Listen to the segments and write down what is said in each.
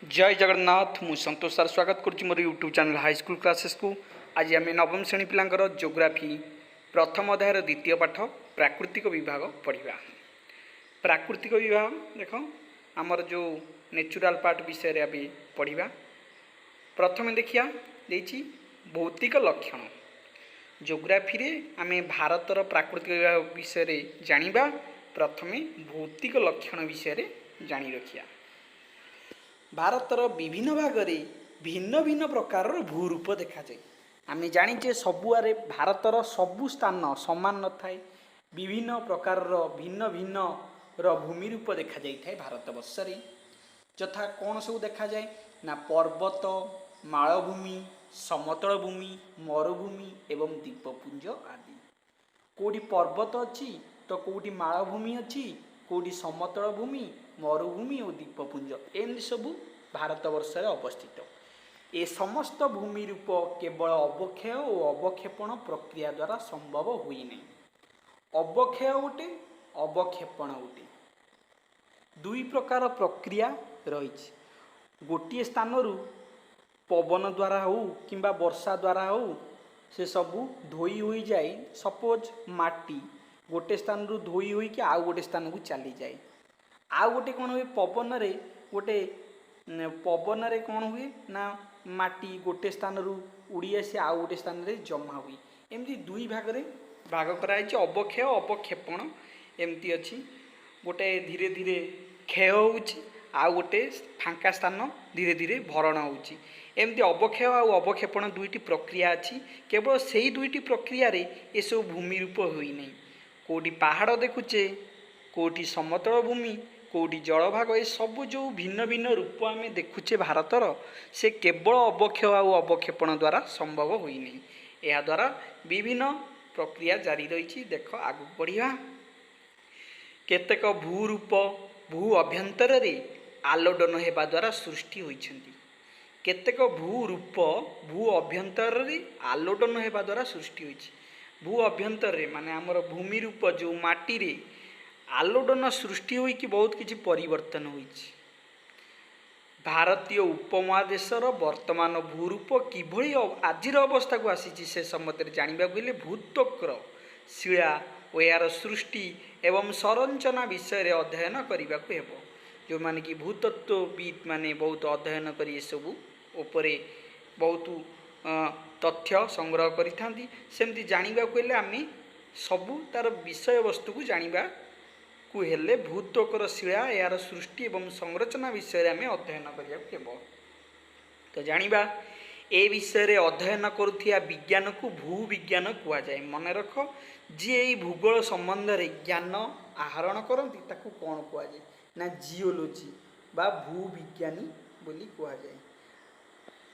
जय जगन्नाथ मु संतोष सर स्वागत करुच्ची मोर YouTube channel high school classes को। आज आम नवम श्रेणी पिलांकर ज्योग्राफी प्रथम अध्यायर द्वितीय पाठ प्राकृतिक विभाग पढ़ा। प्राकृतिक विभाग देख आमर जो नेचुराल पार्ट विषय आम पढ़ा। प्रथम देखिया देछि भौतिक लक्षण। ज्योग्राफी रे आम भारतर प्राकृतिक विभाग विषय जानिबा। प्रथमे भौतिक लक्षण विषय जानी रखिया। भारतर विभिन्न भाग में भिन्न भिन्न प्रकार भूरूप देखा जाए। आम जाचे सबुआरे भारतर सबु स्थान समान न थाए, विभिन्न प्रकार भिन्न भिन्न भूमि रूप देखा जाए। भारतवर्ष रे यथा कौन सब देखा जाए ना पर्वत, मालभूमि, समतल भूमि, मरुभूमि एवं द्वीपपुंज आदि। कोटी पर्वत अच्छी तो कोटी मालभूमि अच्छी, कोटी समतल भूमि, मरुभूमि और द्वीपपुंज एमती सबू भारतवर्ष अवस्थित। ए समस्त भूमि रूप केवल अवक्षय और अवक्षेपण प्रक्रिया द्वारा संभव हुई नहीं। अवक्षय गोटे, अवक्षेपण गोटे, दुई प्रकार प्रक्रिया रही। गोटे स्थान पवन द्वारा हो कि वर्षा द्वारा हो से सबू धोई हो जाए। सपोज माटी गोटे स्थान धोई हो आउ गोटे स्थान को चली जाए। आउ गोटे कौन हुए पवन रे गोटे पवन रे कौन हुए ना माटी गोटे स्थान उड़ी आसी आउ गोटे स्थान रे जमा हुई। एमती दुई भाग रे भाग कराई। अवक्षय अवक्षेपण एमती अच्छी। गोटे धीरे धीरे क्षय होउछि, आउ गोटे फांका स्थान धीरे धीरे भरण होउछि। एमती अवक्षय और अवक्षेपण दुईटी प्रक्रिया अच्छी। केवल से दुईटी प्रक्रिया रे ये सब भूमि रूप हुई नहीं। कोटी पहाड़ देखुचे, कोटी समतल भूमि, कोटी जलभाग, ये सब जो भिन्न भिन्न रूप आम देखुचे भारतर से केवल अवक्षय और अवक्षेपण द्वारा संभव हुई नहीं। यह द्वारा विभिन्न प्रक्रिया जारी रही। देख आगु बढ़िया। केतेक भूरूप भू अभ्यंतर रे आलोडन हेबा द्वारा सृष्टि होइछन्ति। केतेक भूरूप भू अभ्यंतर रे आलोडन हेबा द्वारा सृष्टि होइछि। भू अभ्यंतर रे माने आमर भूमि रूप जो माटी रे आलोडन सृष्टि होई कि बहुत किछि परिवर्तन होइछि। भारतीय उपमहादेशर वर्तमान भूरूप किभଳି आजिर अवस्था को आसी से सम्बन्ध जानिबा गले भूत्वक्र शिला और यार सृष्टि एवं संरचना विषय अध्ययन करने को हेबो। जो माने कि भूतत्वविद माने बहुत अध्ययन करी सबू उपरे बहुत तथ्य संग्रह करिथांती। सेमती जानिबा को हेले आमे सबू तार विषय वस्तु को जानिबा को हेले भूत्वकर शिला यार सृष्टि एवं संरचना विषय आम अध्ययन करिया। तो जानिबा ए विषय रे अध्ययन करुथिया विज्ञान को भूविज्ञान कुआ जाए। मन रख जी ए भूगोल संबंध रे ज्ञान आहरण करती ताकू कौन कुआ जाए ना जियोलॉजी बा भूविज्ञानी बोली कुआ जाए।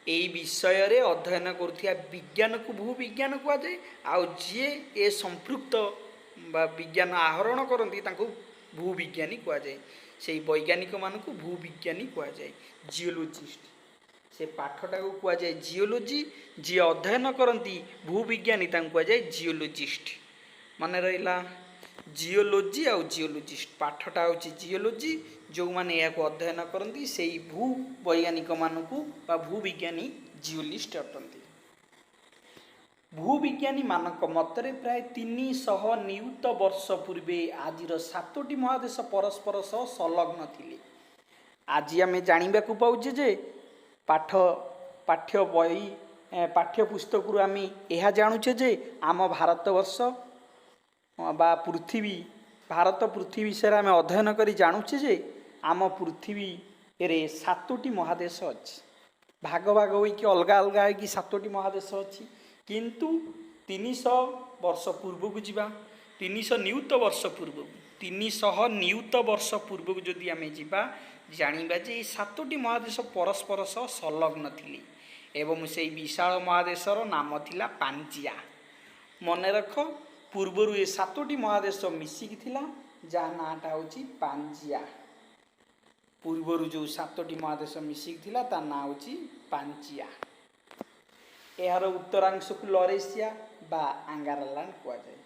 ए विषय रे अध्ययन करुथिया विज्ञान को भूविज्ञान कुआ जाए। आउ जी ए संपृक्त बा विज्ञान आहरण करती ताकू भूविज्ञानी कुआ जाए। से वैज्ञानिक मान को भूविज्ञानी कुआ जाए, जियोलॉजिस्ट। से पाठटा को कुआ जाए जियोलॉजी। जी अध्ययन करती भूविज्ञानी कुआ जाए जियोलॉजिस्ट। मन रहा जियोलॉजी आउ जियोलॉजिस्ट। पाठटा होची जियोलॉजी। जो माने या को अध्ययन करती से भू वैज्ञानिक मान को बा भूविज्ञानी जियोलॉजिस्ट अटंती। भूविज्ञानी मानक मतरे प्राय 300 नियुत वर्ष पूर्वे आजिर 7टी महादेश परस्पर सह संलग्न थिले। आज आम जानिबा को पाउजे जे पाठ्य बही पाठ्य पुस्तक आम यह जानुचे जे आम भारतवर्ष बा पृथ्वी भारत पृथ्वी विषय आम अध्ययन करी जानुचे जे आम पृथ्वी रे 7टी महादेश अच्छी। भाग भाग होइकि अलगा अलगा होइकि 7टी महादेश अच्छी। किंतु 300 वर्ष पूर्व को जीवा, 300 नियुत वर्ष पूर्व, 300 नियुत वर्ष पूर्व को जदि आम जीवा जानिबा जे 7टी महादेश परस्पर सह संलग्न थिले एवं से विशाल महादेशर नाम थिला पांजिया। मन रख पूर्वर ये 7टी महादेश मिसिकी थिला जा नाटा होची पांजिया। पूर्वर जो 7टी महादेश मिसिकी थिला ता ना होची पांजिया। यार उत्तरांश को लरेसिया बा आंगारालैंड कुआ जाए।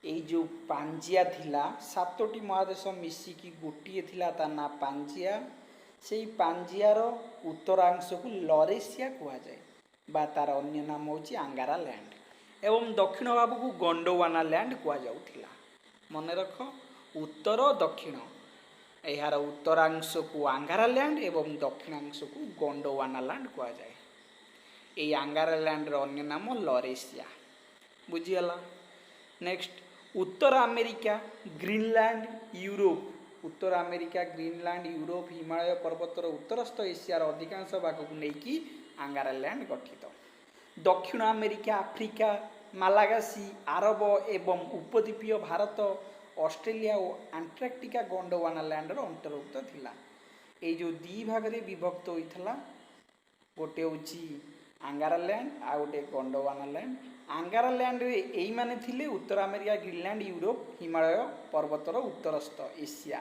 ये जो पांजिया थिला 7टी महादेश मिसिकी गोटे थिला ता ना पांजिया। ସେଇ ପାଞ୍ଜିଆର ଉତ୍ତରାଂଶକୁ ଲରେସିଆ କୁହାଯାଏ ବା ତାର ଅନ୍ୟ ନାମ ହେଉଛି ଆଙ୍ଗାରା ଲ୍ୟାଣ୍ଡ ଏବଂ ଦକ୍ଷିଣ ଭାଗକୁ ଗଣ୍ଡୱାନା ଲ୍ୟାଣ୍ଡ କୁହାଯାଉଥିଲା। ମନେ ରଖ, ଉତ୍ତର ଦକ୍ଷିଣ, ଏହାର ଉତ୍ତରାଂଶକୁ ଆଙ୍ଗାରା ଲ୍ୟାଣ୍ଡ ଏବଂ ଦକ୍ଷିଣାଂଶକୁ ଗଣ୍ଡୱାନା ଲ୍ୟାଣ୍ଡ କୁହାଯାଏ। এই ଆଙ୍ଗାରା ଲ୍ୟାଣ୍ଡର ଅନ୍ୟ ନାମ ଲରେସିଆ। ବୁଝିଗଲା। ନେକ୍ସଟ, ଉତ୍ତର ଆମେରିକା, ଗ୍ରୀନଲ୍ୟାଣ୍ଡ, ୟୁରୋପ। ଉତ୍ତର ଆମେରିକା, ଗ୍ରୀନଲ୍ୟାଣ୍ଡ, ୟୁରୋପ, ହିମାଳୟ ପର୍ବତର ଉତ୍ତରସ୍ଥ ଏସିଆର ଅଧିକାଂଶ ଭାଗକୁ ନେଇକି ଆଙ୍ଗାରା ଲ୍ୟାଣ୍ଡ ଗଠିତ। ଦକ୍ଷିଣ ଆମେରିକା, ଆଫ୍ରିକା, ମାଲାଗାସି, ଆରବ ଏବଂ ଉପଦ୍ୱୀପୀୟ ଭାରତ, ଅଷ୍ଟ୍ରେଲିଆ ଓ ଆଣ୍ଟାର୍କଟିକା ଗଣ୍ଡୱାନା ଲ୍ୟାଣ୍ଡର ଅନ୍ତର୍ଭୁକ୍ତ ଥିଲା। ଏଇ ଯେଉଁ ଦୁଇ ଭାଗରେ ବିଭକ୍ତ ହୋଇଥିଲା, ଗୋଟେ ହେଉଛି ଆଙ୍ଗାରା ଲ୍ୟାଣ୍ଡ ଆଉ ଗୋଟେ ଗଣ୍ଡୱାନା ଲ୍ୟାଣ୍ଡ। ଆଙ୍ଗାରା ଲ୍ୟାଣ୍ଡରେ ଏଇମାନେ ଥିଲେ ଉତ୍ତର ଆମେରିକା, ଗ୍ରୀନଲ୍ୟାଣ୍ଡ, ୟୁରୋପ, ହିମାଳୟ ପର୍ବତର ଉତ୍ତରସ୍ଥ ଏସିଆ,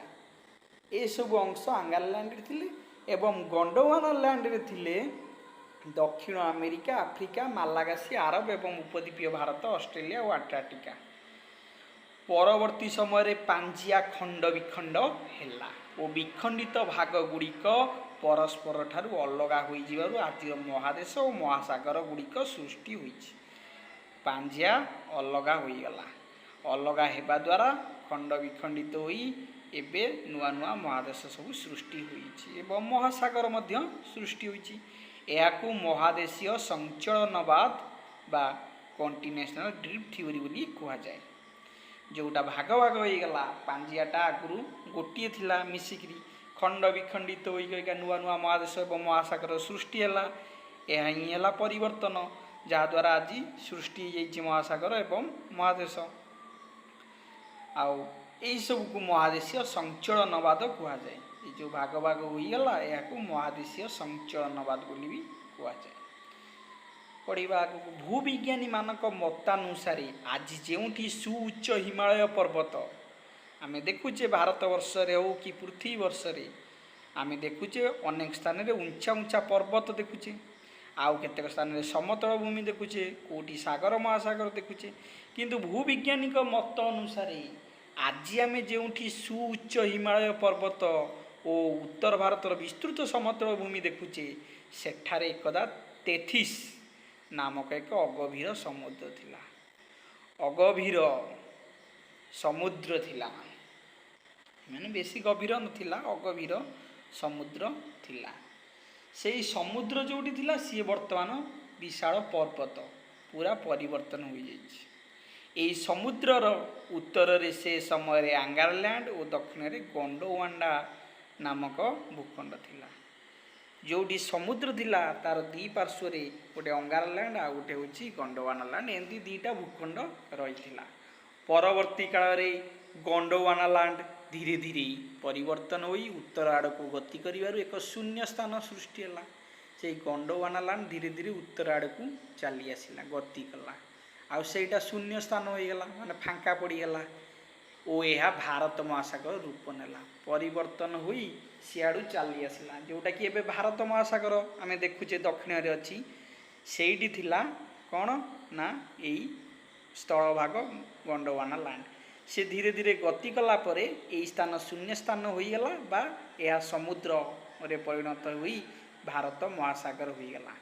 ଏସବୁ ଅଂଶ ଆଙ୍ଗାରା ଲ୍ୟାଣ୍ଡରେ ଥିଲେ ଏବଂ ଗଣ୍ଡୱାନା ଲ୍ୟାଣ୍ଡରେ ଥିଲେ ଦକ୍ଷିଣ ଆମେରିକା, ଆଫ୍ରିକା, ମାଲାଗାସି, ଆରବ ଏବଂ ଉପଦ୍ୱୀପୀୟ ଭାରତ, ଅଷ୍ଟ୍ରେଲିଆ ଓ ଆଣ୍ଟାର୍କଟିକା। ପରବର୍ତ୍ତୀ ସମୟରେ ପାଞ୍ଜିଆ ଖଣ୍ଡ ବିଖଣ୍ଡ ହେଲା ଓ ବିଖଣ୍ଡିତ ଭାଗ ଗୁଡ଼ିକ ପରସ୍ପର ଠାରୁ ଅଲଗା ହୋଇଯିବାରୁ ଆଜିର ମହାଦେଶ ଓ ମହାସାଗର ଗୁଡ଼ିକ ସୃଷ୍ଟି ହୋଇଛି। ପାଞ୍ଜିଆ ଅଲଗା ହୋଇଗଲା। ଅଲଗା ହେବା ଦ୍ୱାରା ଖଣ୍ଡ ବିଖଣ୍ଡିତ ହୋଇ ଏବେ ନୂଆ ନୂଆ ମହାଦେଶ ସବୁ ସୃଷ୍ଟି ହୋଇଛି ଏବଂ ମହାସାଗର ମଧ୍ୟ ସୃଷ୍ଟି ହୋଇଛି। ଏହାକୁ ମହାଦେଶୀୟ ସଞ୍ଚଳନବାଦ ବା କଣ୍ଟିନେନ୍ଟାଲ ଡ୍ରିଫ୍ଟ ଥିଓରି ବୋଲି କୁହାଯାଏ। ଯେଉଁଟା ଭାଗ ଭାଗ ହୋଇଗଲା, ପାଞ୍ଜିଆଟା ଆଗରୁ ଗୋଟିଏ ଥିଲା, ମିଶିକିରି ଖଣ୍ଡ ବିଖଣ୍ଡିତ ହୋଇକା ନୂଆ ନୂଆ ମହାଦେଶ ଏବଂ ମହାସାଗର ସୃଷ୍ଟି ହେଲା। ଏହା ହିଁ ହେଲା ପରିବର୍ତ୍ତନ, ଯାହାଦ୍ୱାରା ଆଜି ସୃଷ୍ଟି ହୋଇଯାଇଛି ମହାସାଗର ଏବଂ ମହାଦେଶ। ଆଉ ଏଇସବୁକୁ ମହାଦେଶୀୟ ସଞ୍ଚଳନବାଦ କୁହାଯାଏ। ଏ ଯେଉଁ ଭାଗ ଭାଗ ହୋଇଗଲା, ଏହାକୁ ମହାଦେଶୀୟ ସଞ୍ଚଳନବାଦ ବୋଲି ବି କୁହାଯାଏ। ପଢ଼ିବା ଆଗକୁ। ଭୂବିଜ୍ଞାନୀମାନଙ୍କ ମତାନୁସାରେ ଆଜି ଯେଉଁଠି ସୁଉଚ୍ଚ ହିମାଳୟ ପର୍ବତ ଆମେ ଦେଖୁଛେ, ଭାରତବର୍ଷରେ ହେଉ କି ପୃଥିବୀ ବର୍ଷରେ ଆମେ ଦେଖୁଛେ, ଅନେକ ସ୍ଥାନରେ ଉଞ୍ଚା ଉଞ୍ଚା ପର୍ବତ ଦେଖୁଛେ, ଆଉ କେତେକ ସ୍ଥାନରେ ସମତଳ ଭୂମି ଦେଖୁଛେ, କେଉଁଠି ସାଗର ମହାସାଗର ଦେଖୁଛେ। କିନ୍ତୁ ଭୂବିଜ୍ଞାନିକ ମତ ଅନୁସାରେ ଆଜି ଆମେ ଯେଉଁଠି ସୁଉଚ୍ଚ ହିମାଳୟ ପର୍ବତ ଓ ଉତ୍ତର ଭାରତର ବିସ୍ତୃତ ସମତଳ ଭୂମି ଦେଖୁଛେ, ସେଠାରେ ଏକଦା ତେଥିସ୍ ନାମକ ଏକ ଅଗଭୀର ସମୁଦ୍ର ଥିଲା। ଅଗଭୀର ସମୁଦ୍ର ଥିଲା, ମାନେ ବେଶୀ ଗଭୀର ନଥିଲା, ଅଗଭୀର ସମୁଦ୍ର ଥିଲା। ସେଇ ସମୁଦ୍ର ଯେଉଁଠି ଥିଲା, ସିଏ ବର୍ତ୍ତମାନ ବିଶାଳ ପର୍ବତ, ପୁରା ପରିବର୍ତ୍ତନ ହୋଇଯାଇଛି। ଏହି ସମୁଦ୍ରର ଉତ୍ତରରେ ସେ ସମୟରେ ଆଙ୍ଗାରା ଲ୍ୟାଣ୍ଡ ଓ ଦକ୍ଷିଣରେ ଗଣ୍ଡୱାନା ନାମକ ଭୂଖଣ୍ଡ ଥିଲା। ଯେଉଁଠି ସମୁଦ୍ର ଥିଲା, ତାର ଦୁଇ ପାର୍ଶ୍ୱରେ ଗୋଟେ ଅଙ୍ଗାରା ଲ୍ୟାଣ୍ଡ ଆଉ ଗୋଟେ ହେଉଛି ଗଣ୍ଡୱାନା ଲ୍ୟାଣ୍ଡ, ଏମିତି ଦୁଇଟା ଭୂଖଣ୍ଡ ରହିଥିଲା। ପରବର୍ତ୍ତୀ କାଳରେ ଗଣ୍ଡୱାନା ଲ୍ୟାଣ୍ଡ ଧୀରେ ଧୀରେ ପରିବର୍ତ୍ତନ ହୋଇ ଉତ୍ତର ଆଡ଼କୁ ଗତି କରିବାରୁ ଏକ ଶୂନ୍ୟ ସ୍ଥାନ ସୃଷ୍ଟି ହେଲା। ସେଇ ଗଣ୍ଡୱାନା ଲ୍ୟାଣ୍ଡ ଧୀରେ ଧୀରେ ଉତ୍ତର ଆଡ଼କୁ ଚାଲି ଆସିଲା, ଗତି କଲା, ଆଉ ସେଇଟା ଶୂନ୍ୟ ସ୍ଥାନ ହୋଇଗଲା, ମାନେ ଫାଙ୍କା ପଡ଼ିଗଲା ଓ ଏହା ଭାରତ ମହାସାଗର ରୂପ ନେଲା। ପରିବର୍ତ୍ତନ ହୋଇ ସିଆଡ଼ୁ ଚାଲି ଆସିଲା, ଯେଉଁଟାକି ଏବେ ଭାରତ ମହାସାଗର ଆମେ ଦେଖୁଛେ ଦକ୍ଷିଣରେ ଅଛି। ସେଇଠି ଥିଲା କ'ଣ ନା ଏଇ ସ୍ଥଳଭାଗ ଗଣ୍ଡୱାନା ଲ୍ୟାଣ୍ଡ। ସେ ଧୀରେ ଧୀରେ ଗତି କଲା ପରେ ଏହି ସ୍ଥାନ ଶୂନ୍ୟ ସ୍ଥାନ ହୋଇଗଲା ବା ଏହା ସମୁଦ୍ରରେ ପରିଣତ ହୋଇ ଭାରତ ମହାସାଗର ହୋଇଗଲା।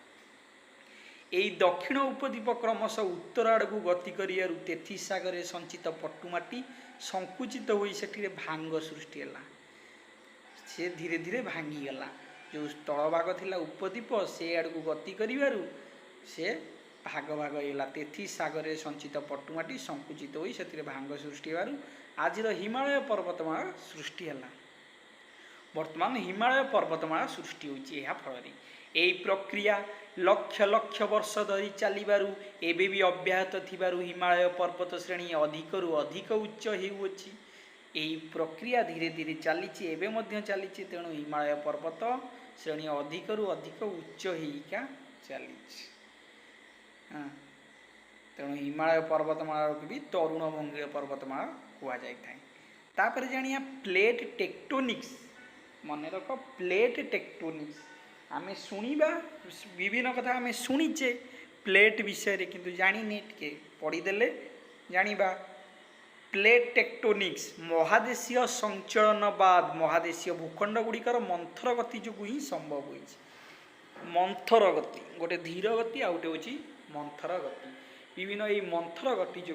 ଏହି ଦକ୍ଷିଣ ଉପଦ୍ୱୀପ କ୍ରମଶଃ ଉତ୍ତର ଆଡ଼କୁ ଗତି କରିବାରୁ ତେଥିସ୍ ସାଗରରେ ସଞ୍ଚିତ ପଟୁମାଟି ସଙ୍କୁଚିତ ହୋଇ ସେଠିରେ ଭାଙ୍ଗ ସୃଷ୍ଟି ହେଲା। ସେ ଧୀରେ ଧୀରେ ଭାଙ୍ଗିଗଲା। ଯେଉଁ ସ୍ଥଳଭାଗ ଥିଲା ଉପଦ୍ୱୀପ, ସେ ଆଡ଼କୁ ଗତି କରିବାରୁ ସେ ଭାଗ ଭାଗ ହୋଇଗଲା। ତେଥିସ୍ ସାଗରରେ ସଞ୍ଚିତ ପଟୁମାଟି ସଙ୍କୁଚିତ ହୋଇ ସେଥିରେ ଭାଙ୍ଗ ସୃଷ୍ଟି ହେବାରୁ ଆଜିର ହିମାଳୟ ପର୍ବତମାଳା ସୃଷ୍ଟି ହେଲା। ବର୍ତ୍ତମାନ ହିମାଳୟ ପର୍ବତମାଳା ସୃଷ୍ଟି ହେଉଛି ଏହା ଫଳରେ। ଏହି ପ୍ରକ୍ରିୟା ଲକ୍ଷ ଲକ୍ଷ ବର୍ଷ ଧରି ଚାଲିବାରୁ ଏବେ ବି ଅବ୍ୟାହତ ଥିବାରୁ ହିମାଳୟ ପର୍ବତ ଶ୍ରେଣୀ ଅଧିକରୁ ଅଧିକ ଉଚ୍ଚ ହେଉଅଛି। ଏହି ପ୍ରକ୍ରିୟା ଧୀରେ ଧୀରେ ଚାଲିଛି, ଏବେ ମଧ୍ୟ ଚାଲିଛି। ତେଣୁ ହିମାଳୟ ପର୍ବତ ଶ୍ରେଣୀ ଅଧିକରୁ ଅଧିକ ଉଚ୍ଚ ହେଇକା ଚାଲିଛି। ତେଣୁ ହିମାଳୟ ପର୍ବତମାଳାକୁ ବି ତରୁଣ ଭଙ୍ଗୀୟ ପର୍ବତମାଳା କୁହାଯାଇଥାଏ। ତାପରେ ଜାଣିବା ପ୍ଲେଟ୍ ଟେକ୍ଟୋନିକ୍ସ। ମନେ ରଖ, ପ୍ଲେଟ୍ ଟେକ୍ଟୋନିକ୍ସ। ଆମେ ଶୁଣିବା ବିଭିନ୍ନ କଥା ଆମେ ଶୁଣିଛେ ପ୍ଲେଟ୍ ବିଷୟରେ, କିନ୍ତୁ ଜାଣିନେ। ଟିକେ ପଢ଼ିଦେଲେ ଜାଣିବା। प्लेट टेक्टोनिक्स महादेशीय संचलनवाद महादेशीय भूखंड गुड़िकर मंथर गति जो ही संभव हो मंथर गति गोटे धीर गति आ गोटे हूँ मंथर गति विभिन्न ये मंथर गति जो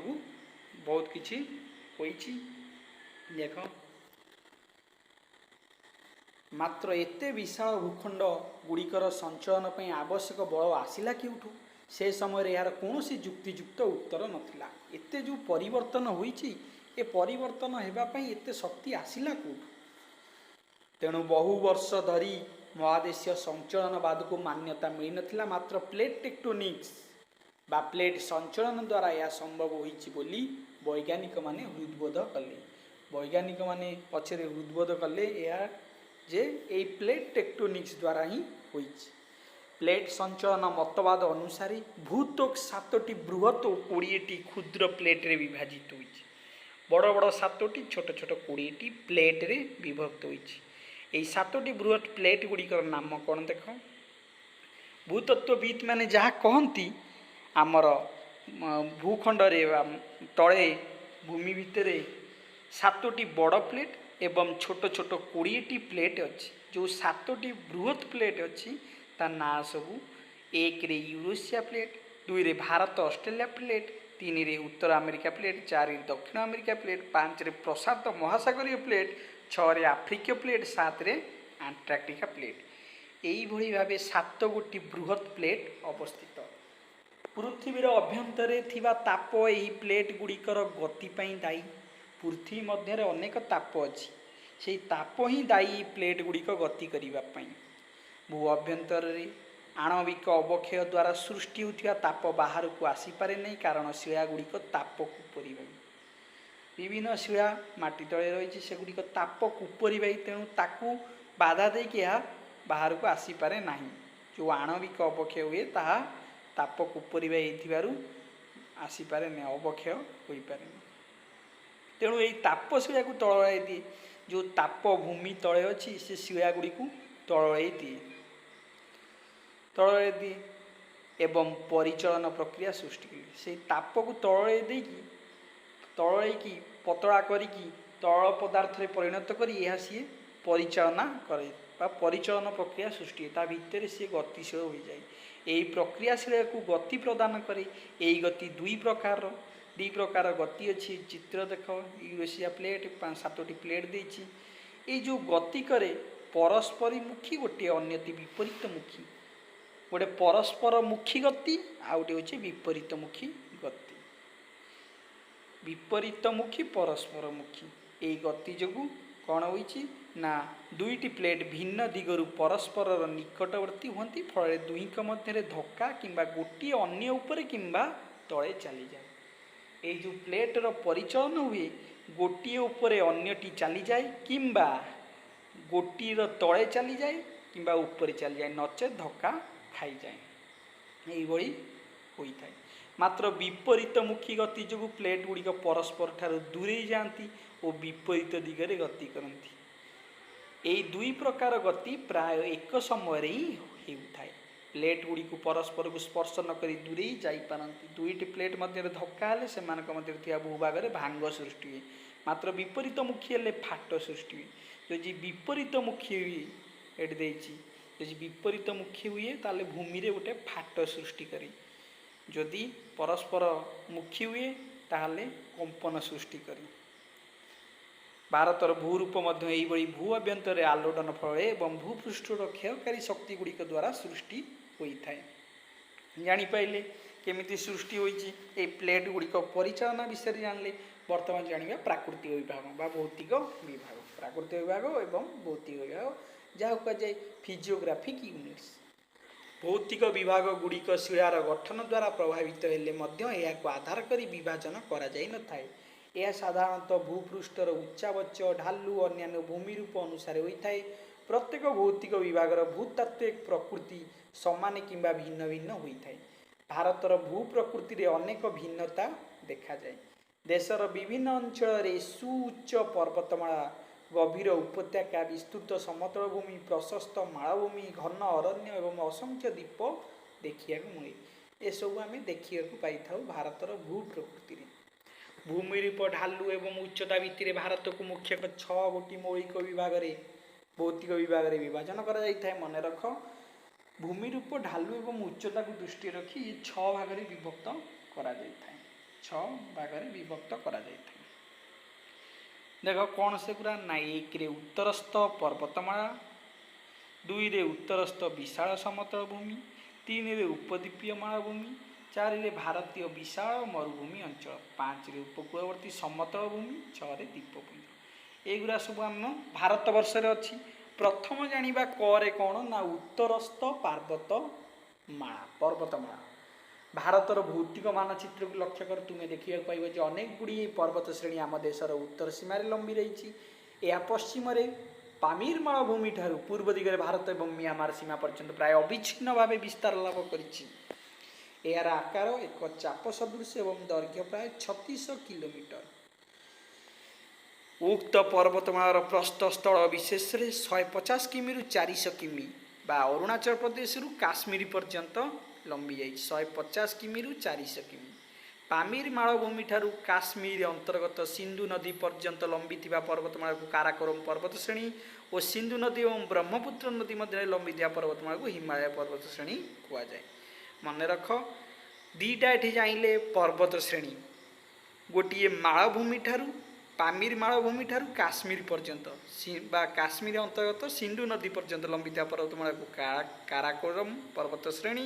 बहुत किछि होइछि देख मात्र एते विशाल भूखंड गुड़िकर संचलन पर आवश्यक बल आसिला केउठु से समय यार कौन जुक्तियुक्त उत्तर नथिला एते जो परिवर्तन होइछि ए परिवर्तन हेबापई एते शक्ति आसिला कोठु तेणु बहु वर्ष धरी महादेशीय संचलनवाद को मान्यता मिल नथिला मात्र प्लेट टेक्टोनिक्स बा प्लेट संचलन द्वारा यह संभव होइछि बोली वैज्ञानिक माने हृदबोध कले वैज्ञानिक माने पछरे हृदबोध कले या जे ए प्लेट टेक्टोनिक्स द्वारा ही होइछि प्लेट संचलन मतवाद अनुसार भूतोक 7टी बृहत और 20टी क्षुद्र प्लेट रे विभाजित होइछि बड़ बड़ 7टी छोट छोट 20टी प्लेट रे विभक्त होइछि एई 7टी बृहत प्लेट गुड़िकर नाम कौन देख भूतत्वविद माने जहाँ कहती आमर भूखंड रे तले भूमि भितर 7टी बड़ प्लेट एवं छोट छोट 20टी प्लेट अच्छी जो 7टी बृहत प्लेट अच्छी ता ना सबू 1 रे यूरोसिया प्लेट 2 रे भारत ऑस्ट्रेलिया प्लेट 3 रे उत्तर अमेरिका प्लेट 4 रे दक्षिण अमेरिका प्लेट 5 रे प्रशांत महासागरीय प्लेट 6 रे आफ्रिकीय प्लेट 7 रे अंटार्कटिका प्लेट यही भली भावे 7 गोटी बृहत प्लेट अवस्थित पृथ्वीर अभ्यंतरे थिबा ताप यही प्लेट गुड़िकर गति पई दायी पृथ्वी मध्य अनेक ताप अच्छी से ताप ही दायी प्लेट गुड़िक गति करने भू अभ्यंतर आणविक अवक्षय द्वारा सृष्टि होता ताप बाहर को आसीपे नहीं कारण शिला गुड़िक ताप कुपरी विभिन्न शिला माटी तले रही से गुड़िक ताप कुपरी तेणु ताकू बाधा देकी बाहर को आसीपे ना जो आणविक अवक्षय हुए ता ताप कुपरी आसीपे नहीं अवक्षय हो पारे तेणु यही ताप शिला को तलाई दिए जो ताप भूमि तले अच्छी से शिला गुड़ी को तलाई दिए एवं परिचालन प्रक्रिया सृष्टि कले से ताप को तलैकी पतला करी तरल पदार्थ रे परिणत करी यह सी परिचालना करे परिचालन प्रक्रिया सृष्टि ता भितर सी गतिशील हो जाए यही प्रक्रियाशील को गति प्रदान करे यही गति दुई प्रकार गति अच्छी चित्र देख यूरोसिया प्लेट 7टी प्लेट देछि ये जो गति करे परस्पर मुखी गोटे अन्यति विपरीत मुखी गोटे परस्पर मुखी गति आ गोटे होछि विपरीत मुखी गति विपरीत मुखी परस्पर मुखी ये गति जोगु कौन होइछि ना दुईटी प्लेट भिन्न दिगरु परस्पर निकटवर्ती होती फल दुईक मध्य धक्का किंबा गोटे अन्य उपरे किंबा तले चली जाए ये जो प्लेटर परिचालन हुए गोटे उपरे अन्यटी चली जाए किंबा गोटीर तले चली जाए किंबा ऊपर चली जाए नचेत धक्का खाई जाए यही होता है मात्र विपरीत मुखी गति जो प्लेट गुड़िक परस्पर ठार दूरे जाती और विपरीत दिगरे गति करती यही दुई प्रकार गति प्राय एक समय ही होता है प्लेट गुड़ी को परस्पर को स्पर्श नक दूरे ही जापारती दुईटी प्लेट मध्य धक्का हेले से मध्य भूभाग में भांग सृष्टि हुए मात्र विपरीत मुखी हेले फाट सृष्टि हुए जो विपरीत मुखी हुए ये जो विपरीत मुखी हुए ताले भूमि रे गोटे फाट सृष्टि करी जदि परस्पर मुखी हुए ताले कंपन सृष्टि करी भारतर भूरूप यही भू अभ्यंतर आलोडन फल एवं भूपृष्ठर क्षयकारी शक्ति गुड़िक द्वारा सृष्टि होता है जापारे केमी सृष्टि होती प्लेट गुड़िक परिचालना विषय जानले बर्तमान जाना प्राकृतिक विभाग बा भौतिक विभाग प्राकृतिक विभाग एवं भौतिक विभाग जहाँ कहुए फिजियोग्राफिक यूनिट्स भौतिक विभाग गुड़िक शिलार गठन द्वारा प्रभावित हेले आधार कर विभाजन कर यह साधारणतः भूपृष्ठर उच्चावच ढालू अन्य भूमि रूप अनुसार होता है प्रत्येक भौतिक विभागर भूतात्विक प्रकृति समान किंबा भिन्न भिन्न होता है भारतर भू प्रकृति रे अनेक भिन्नता देखा जाए देशर विभिन्न अंचल सुउच्च पर्वतमाला गभीर उपत्यका विस्तृत समतल भूमि प्रशस्त मालभूमि घन अरण्य एवं असंख्य द्वीप देखा मिले ये सब आम देखा पाई भारतर भू प्रकृति भूमिरूप ढालू एवं उच्चता भित्तिर भारत को मुख्यतः 6 गोटी मौलिक विभाग भौतिक विभाग विभाजन कर मन रख भूमिरूप ढालू एवं उच्चता को दृष्टि रखी ये 6 भाग में विभक्त करा जाय थाए 6 भाग में विभक्त करा जाय थाए। देख कौन से गुरा ना 1 रे उत्तरस्थ पर्वतमाला 2 रे उत्तरस्थ विशाल समतल भूमि 3 रे उपद्वीपीय मालभूमि 4 रे भारतीय विशाल मरुभूमि अंचल 5 रे उपकूलवर्ती समतल भूमि 6 रे द्वीपपुंज एगुरा सब आम भारत वर्ष रे अच्छी। प्रथम जानिबा करे कौन ना उत्तरस्थ पर्वतमाला भारतर भौतिक मानचित्र को लक्ष्य कर तुम्हें देखा पाइब अनेक गुड़ी पर्वत श्रेणी आम देशर उत्तर सीमार लंबी रही। यह पश्चिम में पामीर मालभूमि ठारू पूर्व दिगरे भारत और म्यांमार सीमा पर्यंत प्राय अविच्छिन्न भाव विस्तार लाभ कर आकार एक चाप सदृश एवं दैर्घ्य प्राय 36 किलोमीटर। उक्त पर्वतमालार प्रस्थ स्थल विशेष 150 किमी 400 किमी बा अरुणाचल प्रदेश काश्मीर पर्यंत लंबी जाए 150 किमी 400 किमी। पामीर मालभूमि ठारू काश्मीर अंतर्गत सिंधु नदी पर्यंत लंबी पर्वतमाला को काराकोरम पर्वत श्रेणी और सिंधु नदी और ब्रह्मपुत्र नदी मध्य लंबी पर्वतमाला को हिमालय पर्वत श्रेणी कहुए। मन रख दीटा ये जाइले पर्वत श्रेणी गोटे मालभूमि ठारू पामीर मालभूमि ठारू काश्मीर पर्यंत काश्मीर अंतर्गत सिंधु नदी पर्यंत लंबी पर्वतमाला को काराकोरम पर्वत श्रेणी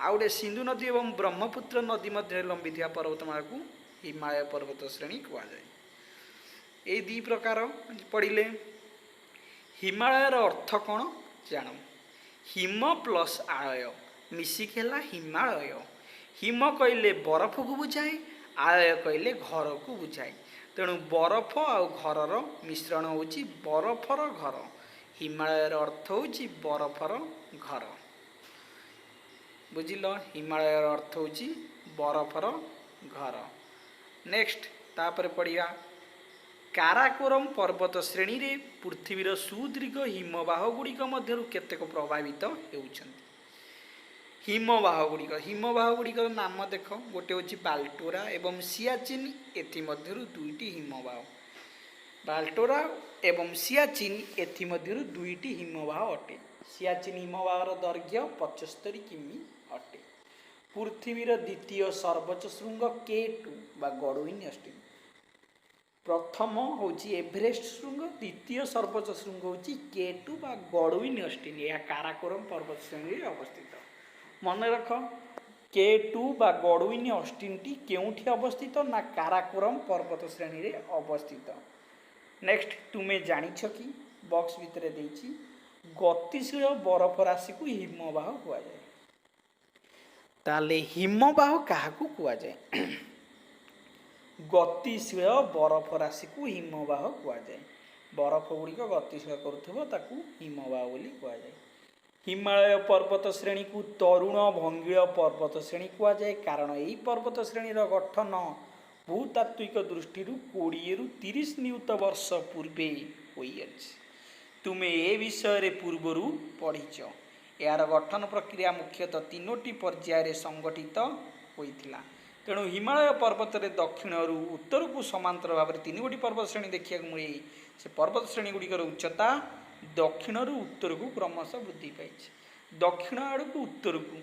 आउ गोटे सिंधु नदी और ब्रह्मपुत्र नदी मध्य लंबी पर्वतमाला को हिमालय पर्वत श्रेणी कहुए। ये दी प्रकार पढ़ले हिमालयर अर्थ कौन जान हिम प्लस आलय मिसिक है हिमालय। हिम कहले बरफ को बुझाए आलय कहले घर को बुझाए तेणु बरफ आउ घर मिश्रण होची बरफर घर हिमालयर अर्थ होची बरफर घर बुझिल हिमालयर अर्थ होची बरफर घर। नेक्स्ट तापर पढ़िया काराकोरम पर्वत श्रेणी रे पृथ्वीर सुदीर्घ हिमवाह गुड़िक मध्य केतेक प्रभावित होउछन्ति। हिमवाह गुड़िकर नाम देख गोटे हूँ बाल्टोरा एवं सियाचिन एमध्य दुईटी हिमवाह बाल्टोरा एवं सियाचिन एमध्य दुईटी हिमवाह अटे। सियाचिन हिमवाहर दैर्घ्य 75 किमी अटे। पृथ्वीर द्वितीय सर्वोच्च श्रृंग K2 बा गडुइन अस्टिन प्रथम हूँ एभरेस्ट श्रृंग द्वितीय सर्वोच्च श्रृंग हूँ K2 बा गडुइन अस्टिन यह काराकोरम पर्वत श्रेणी अवस्थित। मन रख K2 बा गडुइन अस्टिन टी केउठी अवस्थित ना काराकोरम पर्वत श्रेणी रे अवस्थित। नेक्स्ट तुम्हें जानिछ कि बॉक्स भितर देइछि गतिशील बरफ राशि को हिमवाह कुआ जाए। ताले हिमवाह काहाकू कुआ जाए गतिशील बरफ राशि को हिमवाह कुआ जाए। बरफ गुड़िक गतिशील करुथबो ताकू हिमवाह बोली कुआ जाए। हिमालय पर्वत श्रेणी को तरुण भंगीय पर्वत श्रेणी कुआ जाए कारण यही पर्वत श्रेणी गठन भूतात्विक दृष्टि 20 रु 30 नियुत वर्ष पूर्वे होई। तुम्हें ए विषय पूर्वर पढ़ीच। यार गठन प्रक्रिया मुख्यतः 3टी पर्यायर संगठित होइथिला। तेणु हिमालय पर्वत रे दक्षिण रु उत्तर को समांतर भाव में 3 गोटी पर्वत श्रेणी देखा मिले। से पर्वत श्रेणी गुड़िकर उच्चता दक्षिण रु उत्तर को क्रमशः वृद्धि पाई। दक्षिण आड़ को उत्तर को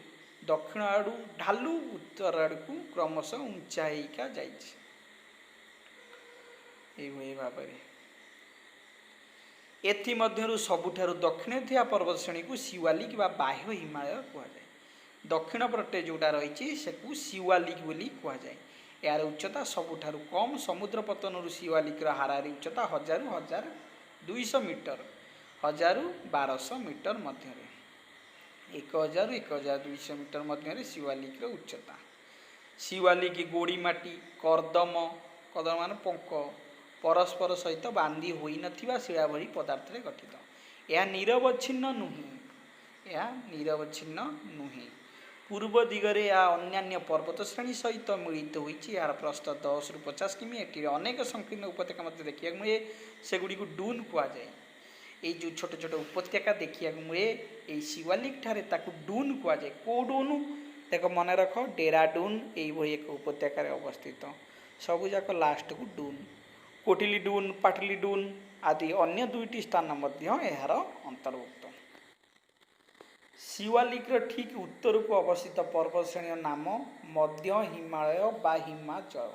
दक्षिण आड़ ढालू उत्तर आड़ को क्रमशः उंचा होइका जाइछि। एई भाव एथिमध्यरु सबुठारु दक्षिण थिया पर्वत श्रेणी को शिवालिक बा बाह्य हिमालय कहुए। दक्षिण पटे जोटा रही से शिवालिक बोली कहुए। यार उच्चता सबुठारु कम समुद्र पतन शिवालिक हाराहारी उच्चता 1000-1200 मीटर 1000-1200 मीटर मध्य 1000-1200 मीटर मध्य शिवालिक उच्चता। शिवालिक गोड़ीमाटी कर्दम कर्दम मान पंक परस्पर सहित बांधी होई नथिबा शिला भली पदार्थ रे गठित। यह निरवच्छिन्न नुहे। पूर्व दिगरे या अन्यान्य पर्वत श्रेणी सहित मिलित होइछि। यार प्रस्थ 10 रु 50 किमी। एटी अनेक संकीर्ण उपत्यका मध्य देखिया मिले सेगुड़ी को डून कुआ जाए। ये जो छोट छोट उपत्यका देखिया मिले ये शिवालिक ठारे ताकू डून कुआ जाए। को डून देख मन रख डेराडून यही एक उपत्यकार अवस्थित। सबुजाक लास्ट को डून कोटिली डून पाटिली डून आदि अन्य दुईटी स्थान यार अंतर्भुक्त। शिवालिकर ठीक उत्तर को अवस्थित पर्वत श्रेणी नाम मध्य हिमालय बा हिमाचल।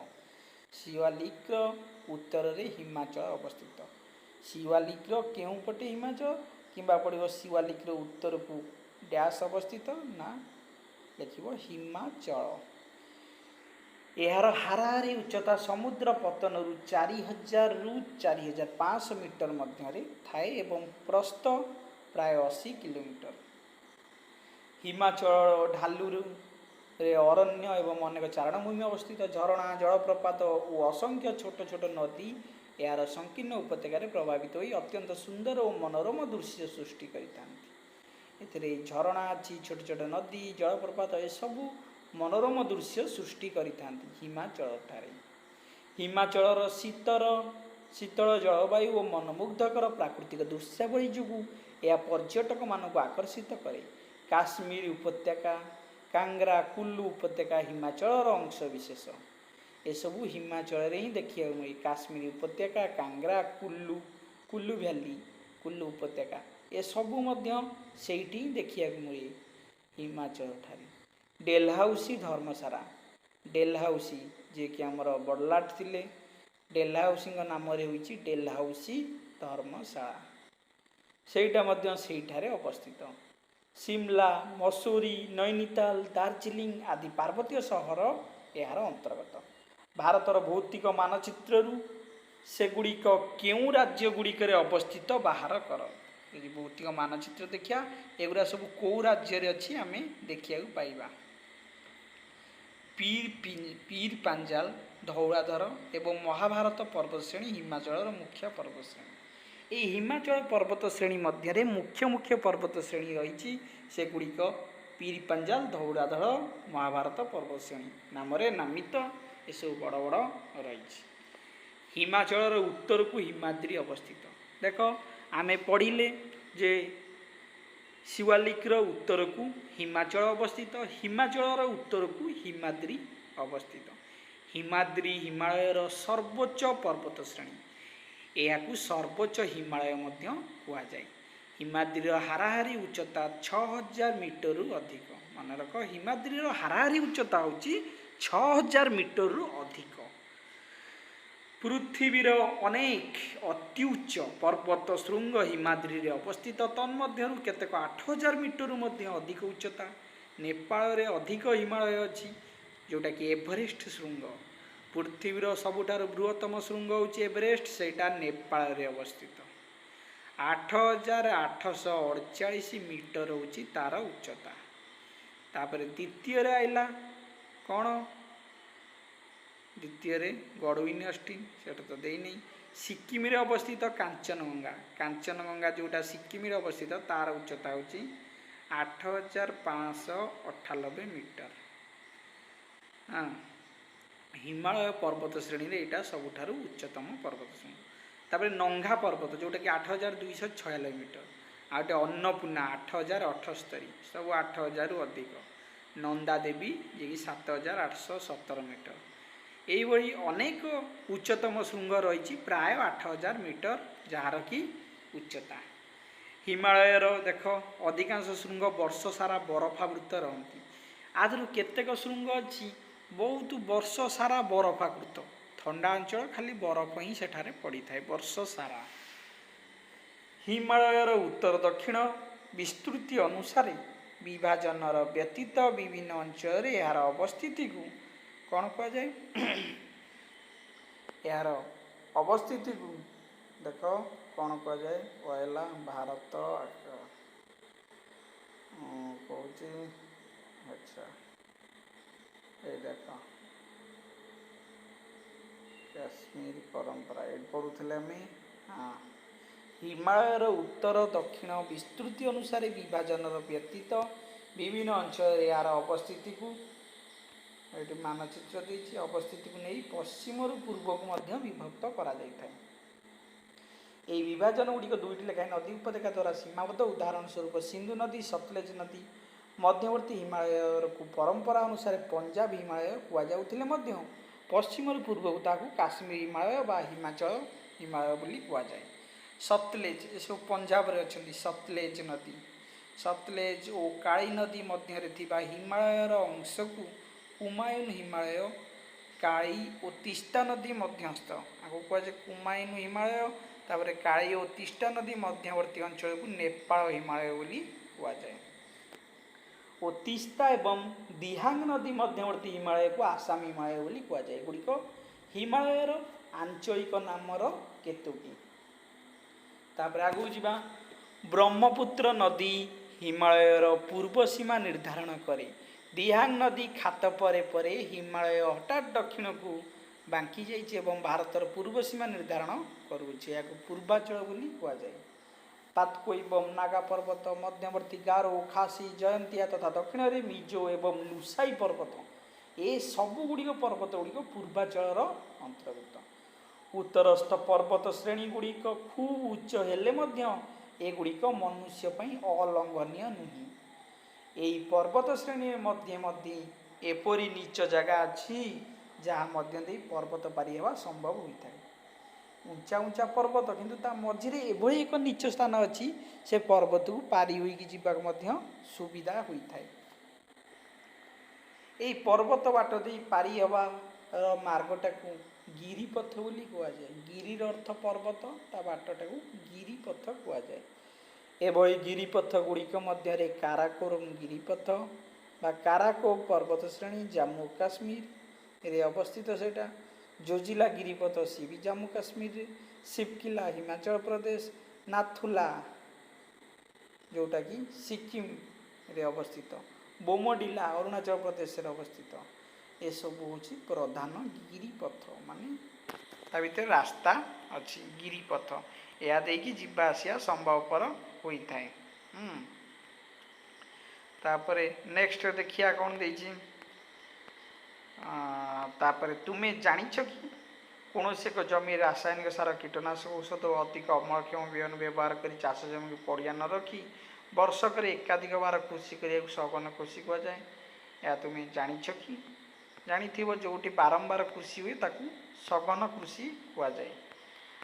शिवालिकर उत्तर रे हिमाचल अवस्थित। शिवालिकर केउं पटे हिमाचल किंबा पड़ो शिवालिकर उत्तर को डैश अवस्थित ना लिखिब हिमाचल। यार हाराहारी उच्चता समुद्र पतन रु 4000 रु 4500 मीटर मध्य थाए एवं प्रस्थ प्राय 80 किलोमीटर। हिमाचल ढालू रे अरण्य एवं अनेक चारणभूमि अवस्थित। झरणा जलप्रपात और असंख्य छोट छोट नदी यार संकीर्ण उपत्यकार प्रभावित होई अत्यंत सुंदर और मनोरम दृश्य सृष्टि करिथांती। झरणा अच्छी छोट छोट नदी जलप्रपात ए सबू मनोरम दृश्य सृष्टि करिथांती हिमाचल ठारे। हिमाचल शीतल जलवायु और मनमुग्धकर प्राकृतिक दृश्यावली जोगु यह पर्यटक मानक आकर्षित करे। काश्मीर उपत्यका कांग्रा कुल्लू उपत्यका हिमाचल अंश विशेष एसबू हिमाचल ही देखा मिले। काश्मीर उपत्यका कांग्रा कुल्लू कुल्लू भैली कुल्लू उपत्यका ए सबू सेठी देखा मिले हिमाचल ठारे। डेलहाउसी धर्मशाला डेलहाउसी जे कि आमर बड़लाट थिले डेलहाउसी नाम होइछि डेलहाउसी धर्मशाला सेटा सेठारे अवस्थित। शिमला मसूरी नैनीताल दार्जिलिंग आदि पार्वतीय सहर यार अंतर्गत। भारतर भौतिक मानचित्र सेगुड़िक केउं राज्य गुड़िक अवस्थित बाहर कर। यदि भौतिक मानचित्र देखा एगुरा सब कौ राज्य अच्छी आम देखा पाइबा। पीर पांजाल धौलाधर एवं महाभारत पर्वत श्रेणी हिमाचल मुख्य पर्वत श्रेणी। ये हिमाचल पर्वत श्रेणी मध्य मुख्य मुख्य पर्वत श्रेणी रही सेगुड़िक पीर पांजाल धौलाधर महाभारत पर्वत श्रेणी नाम नामित एसबू बड़ बड़ रही। हिमाचल उत्तर को हिमाद्री अवस्थित। देख आमे पढ़िले जे शिवालिकर उत्तर को हिमाचल अवस्थित हिमाचल उत्तर को हिमाद्री अवस्थित। हिमाद्री हिमालयर सर्वोच्च पर्वत श्रेणी या सर्वोच्च हिमालय कहुए। हिमाद्री हाराहारी उच्चता 6000 मीटर रु अधिक। मन रख हिमाद्री हाराहारी उच्चता हूँ 6000 मीटर रु अधिक। पृथ्वीर अनेक अति उच्च पर्वत श्रृंग हिमाद्री रे अवस्थित। तन्मध्यरु केतेक 8000 मीटर अधिक उच्चता। नेपाल रे अधिक हिमालय अच्छी जोटा कि एवरेस्ट श्रृंग। पृथ्वीर सबुठार बृहत्तम श्रृंग हूँ एवरेस्ट सेटा नेपाल रे अवस्थित। 8848 मीटर हूँ तार उच्चता। तापर द्वितीय आइला कौन द्वितीय गड़ुइन अस्टिन से तो देनी। सिक्किम अवस्थित कांचनगंगा कांचनगंगा जोटा सिक्किम अवस्थित तार उच्चता हूँ 8598 मीटर। हाँ हिमालय पर्वत श्रेणी रे एटा सबुठार उच्चतम पर्वत श्रेणी। तापर नंगा पर्वत जोटा कि 8246 मीटर। आटे अन्नपूर्णा 8078 सब 8000 रु अधिक। नंदा देवी जे कि 7817 मीटर। यही अनेक उच्चतम श्रृंग रही प्राय 8000 मीटर जार कि उच्चता। हिमालयर देख अधिकांश श्रृंग वर्ष सारा बरफावृत रहती। आदि केतेक श्रृंग अच्छी बहुत वर्ष सारा बरफावृत। ठंडा अंचल खाली बरफ ही सेठारे पड़ी थाए वर्ष सारा। हिमालयर उत्तर दक्षिण विस्तृति अनुसार विभाजनर व्यतीत विभिन्न अंचल यार अवस्थिति को कौन कहुए यार अवस्थिति को देख कौन कहुए पहला भारत कौच। अच्छा ये देख काश्मीर परंपरा ये पढ़ुले आम। हाँ हिमालयर उत्तर दक्षिण विस्तृति अनुसार विभाजनर व्यतीत विभिन्न अंचल यार अवस्थिति को ये मानचित्र देती अवस्थिति को नहीं पश्चिम रु पूर्व को विभक्त करा जाए। यही विभाजन गुड़िक दुईटी लेखाएं नदी उपत्यका द्वारा सीमाबद्ध। उदाहरण स्वरूप सिंधु नदी सतलेज नदी मध्यवर्ती हिमालय को परंपरा अनुसार पंजाब हिमालय कहुले पश्चिम पूर्व को ताकू काश्मीर हिमालय बा हिमाचल हिमालय बोली कहुए। सतलेज ये सब पंजाब रे अच्छी सतलेज नदी सतलेज और काली नदी मध्य हिमालयर अंश को कुमायून हिमालय काली और तीस्ता नदी मध्यस्थ आगे कहुए कुमायून हिमालय तापर काली और तीस्ता नदी मध्यवर्ती अंचल को नेपाल हिमालय बोली कहुए। और तीस्ता एवं दिहांग नदी मध्यवर्ती हिमालय को आसाम हिमालय बोली कहुए। गुड़िक हिमालयर आंचलिक नामर केतोटी। तापर आगू जावा ब्रह्मपुत्र नदी हिमालयर पूर्व सीमा निर्धारण करे। दिहांग नदी खात परे परे हिमालय हठात दक्षिण को बांकी जाइए और भारतर पूर्व सीमा निर्धारण करुचे। पूर्वांचल बोली कहुए। पातको एवं नागा पर्वत मध्यवर्ती गारो खासी जयंतिया तथा दक्षिण में मिजो एवं लुसाई पर्वत ए सबुगुड़िक पर्वत गुड़िक पूर्वांचल अंतर्गत। उत्तरस्थ पर्वत श्रेणी गुड़िक खूब उच्च हेले एगुड़िक मनुष्य अलंघनीय नुहे। यही पर्वत श्रेणी मध्य मध्य एपरी नीच जगह अच्छी जहाँ मध्य पर्वत पारि हेबा संभव होता है। ऊंचा ऊंचा पर्वत किंतु ता मझिरे एभली एक नीच स्थान अच्छी से पर्वत को पारि होइकी जीवाक मध्य सुविधा होता है। यही पर्वत बाट दे पारि हेबा मार्गटा को गिरिपथ बोली कहुए। गिरी अर्थ पर्वत ता बाटटा को गिरिपथ कहुए। एभली गिरिपथ गुड़िक मध्य काराकोरम गिरिपथ बा काराको पर्वत श्रेणी जम्मू काश्मीर रे अवस्थित सेटा। जोजिला गिरिपथ सी भी जम्मू काश्मीर। शिवकिला हिमाचल प्रदेश। नाथुला जोटा कि सिक्किम रे अवस्थित। बोमडिला अरुणाचल प्रदेश रे अवस्थित। ये सब हूँ प्रधान गिरिपथ माने ता भीतर रास्ता अच्छी गिरिपथ या देकी जिबा आसिया संभवपर होता है। तापरे नेक्स्ट देखिया कौन देछि तापरे तुम्हें जानिछ कि कौन से जमी रासायनिक सार कीटनाशक औषध अधिक अमलक्षम विहन व्यवहार कर चाष जमी को पड़िया न रखी वर्षक एकाधिक बार कृषि करने सघन कृषि कहुए। या तुम्हें जानिछ कि जानी जो बारंबार कृषि हुए ताकू सघन कृषि कहुए।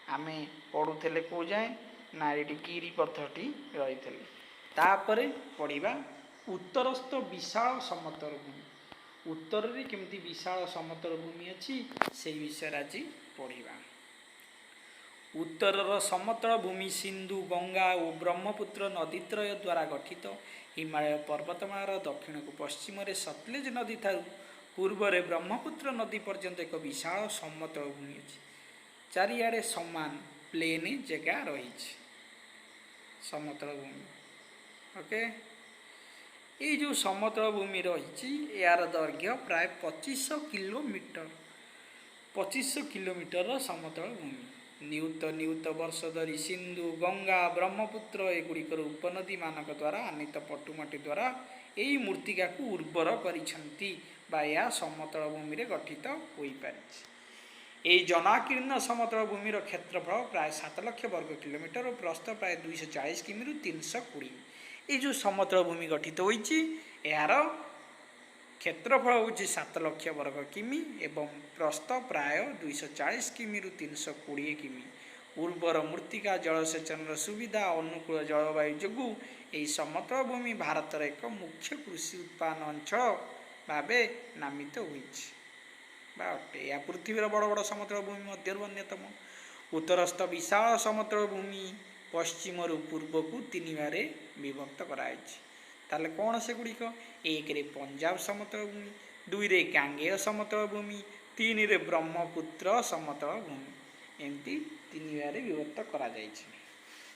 आमे पढ़ुले कौ जाए ना ये गिरिपथटी रही तापर पढ़ा उत्तरस्थ विशाल समतल भूमि। उत्तर रे केमती विशाल समतल भूमि अच्छी से विषय आज पढ़ा। उत्तरर समतल भूमि सिंधु गंगा और ब्रह्मपुत्र नदीत्रय द्वारा गठित। हिमालय पर्वतमालार दक्षिण को पश्चिम रे सतलेज नदी ठारू पूर्व रे ब्रह्मपुत्र नदी पर्यंत एक विशाल समतल भूमि अच्छी। चारिआडे समान प्लेन जगह रही समतल भूमि। ओके ये जो समतल भूमि रही यार दैर्घ्य प्राय 2500 किलोमीटर 2500 किलोमीटर समतल भूमि। नियुत नियुत वर्ष धरी सिंधु गंगा ब्रह्मपुत्र एगुड़िकर उपनदी मानक द्वारा आनीत पटुमाटी द्वारा यही मूर्तिका को उर्वर करिछंती बा या समतल भूमि रे गठित होई पारिछि। यही जनाकीर्ण समतल भूमि क्षेत्रफल प्राय 7 लाख वर्ग किलोमीटर और प्रस्थ प्राय 240 किमी 320। ये जो समतल भूमि गठित होइछि यार क्षेत्रफल हूँ 7 लाख वर्ग किमी एवं प्रस्थ प्राय 240 किमी 320 किमी। उर्वर मृत्तिका जलसेचन सुविधा अनुकूल जलवायु जोगु यही समतल भूमि भारतर एक मुख्य कृषि उत्पादन अंचल भावे नामित होइछि बा अटे। या पृथ्वीर बड़ बड़ समतल भूमि मध्य अन्यतम। उत्तरस्थ विशाल समतल भूमि पश्चिम पूर्व को 3 भागे विभक्त कराइछि। ताले कौन से गुड़िक 1 रे पंजाब समतल भूमि 2 रे गांगेय समतल भूमि 3 रे ब्रह्मपुत्र समतल भूमि एमती 3 भागे विभक्त करा जाइछि।